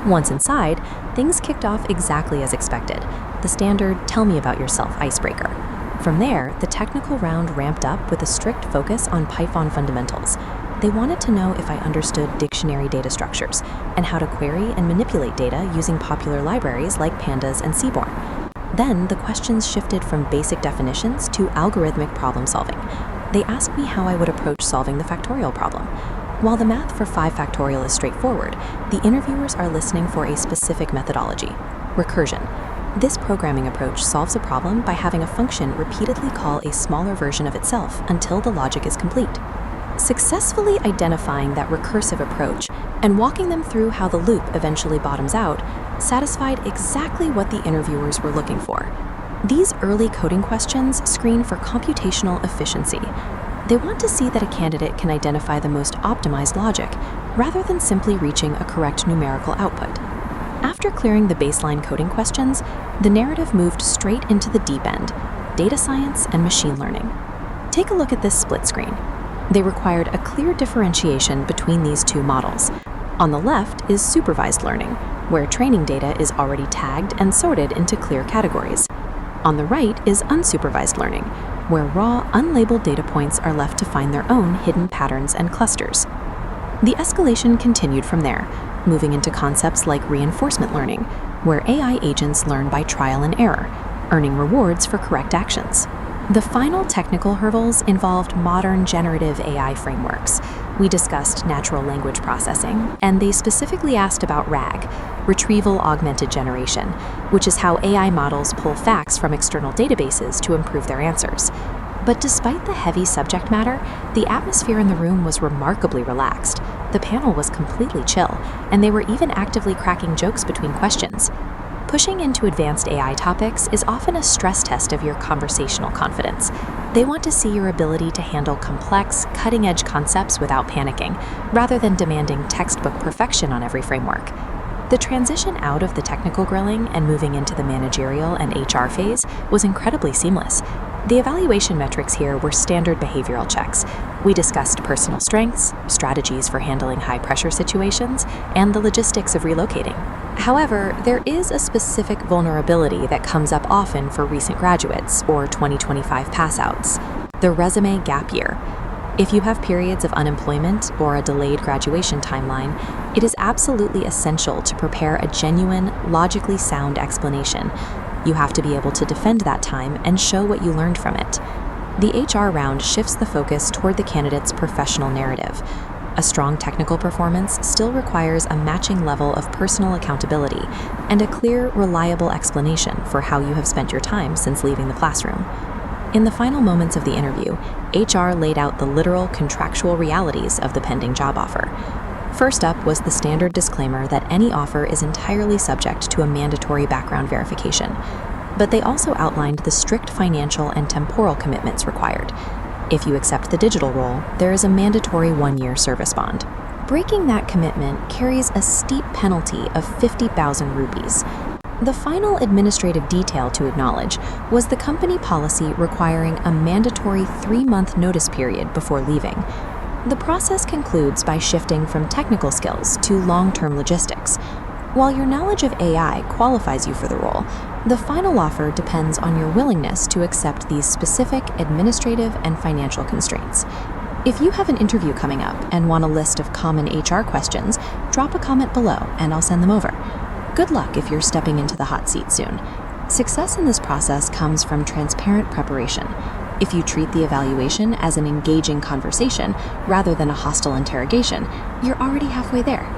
Once inside, things kicked off exactly as expected, the standard "tell me about yourself" icebreaker. From there, the technical round ramped up with a strict focus on Python fundamentals. They wanted to know if I understood dictionary data structures and how to query and manipulate data using popular libraries like Pandas and Seaborn. Then, the questions shifted from basic definitions to algorithmic problem solving. They asked me how I would approach solving the factorial problem. While the math for 5 factorial is straightforward, the interviewers are listening for a specific methodology: recursion. This programming approach solves a problem by having a function repeatedly call a smaller version of itself until the logic is complete. Successfully identifying that recursive approach and walking them through how the loop eventually bottoms out satisfied exactly what the interviewers were looking for. These early coding questions screen for computational efficiency. They want to see that a candidate can identify the most optimized logic, rather than simply reaching a correct numerical output. After clearing the baseline coding questions, the narrative moved straight into the deep end: data science and machine learning. Take a look at this split screen. They required a clear differentiation between these two models. On the left is supervised learning, where training data is already tagged and sorted into clear categories. On the right is unsupervised learning, where raw, unlabeled data points are left to find their own hidden patterns and clusters. The escalation continued from there, moving into concepts like reinforcement learning, where AI agents learn by trial and error, earning rewards for correct actions. The final technical hurdles involved modern generative AI frameworks. We discussed natural language processing, and they specifically asked about RAG, retrieval augmented generation, which is how AI models pull facts from external databases to improve their answers. But despite the heavy subject matter, the atmosphere in the room was remarkably relaxed. The panel was completely chill, and they were even actively cracking jokes between questions. Pushing into advanced AI topics is often a stress test of your conversational confidence. They want to see your ability to handle complex, cutting-edge concepts without panicking, rather than demanding textbook perfection on every framework. The transition out of the technical grilling and moving into the managerial and HR phase was incredibly seamless. The evaluation metrics here were standard behavioral checks. We discussed personal strengths, strategies for handling high-pressure situations, and the logistics of relocating. However, there is a specific vulnerability that comes up often for recent graduates or 2025 passouts: the resume gap year. If you have periods of unemployment or a delayed graduation timeline, it is absolutely essential to prepare a genuine, logically sound explanation. You have to be able to defend that time and show what you learned from it. The HR round shifts the focus toward the candidate's professional narrative. A strong technical performance still requires a matching level of personal accountability and a clear, reliable explanation for how you have spent your time since leaving the classroom. In the final moments of the interview, HR laid out the literal contractual realities of the pending job offer. First up was the standard disclaimer that any offer is entirely subject to a mandatory background verification. But they also outlined the strict financial and temporal commitments required. If you accept the digital role, there is a mandatory 1-year service bond. Breaking that commitment carries a steep penalty of 50,000 rupees. The final administrative detail to acknowledge was the company policy requiring a mandatory 3-month notice period before leaving. The process concludes by shifting from technical skills to long-term logistics. While your knowledge of AI qualifies you for the role, the final offer depends on your willingness to accept these specific administrative and financial constraints. If you have an interview coming up and want a list of common HR questions, drop a comment below and I'll send them over. Good luck if you're stepping into the hot seat soon. Success in this process comes from transparent preparation. If you treat the evaluation as an engaging conversation rather than a hostile interrogation, you're already halfway there.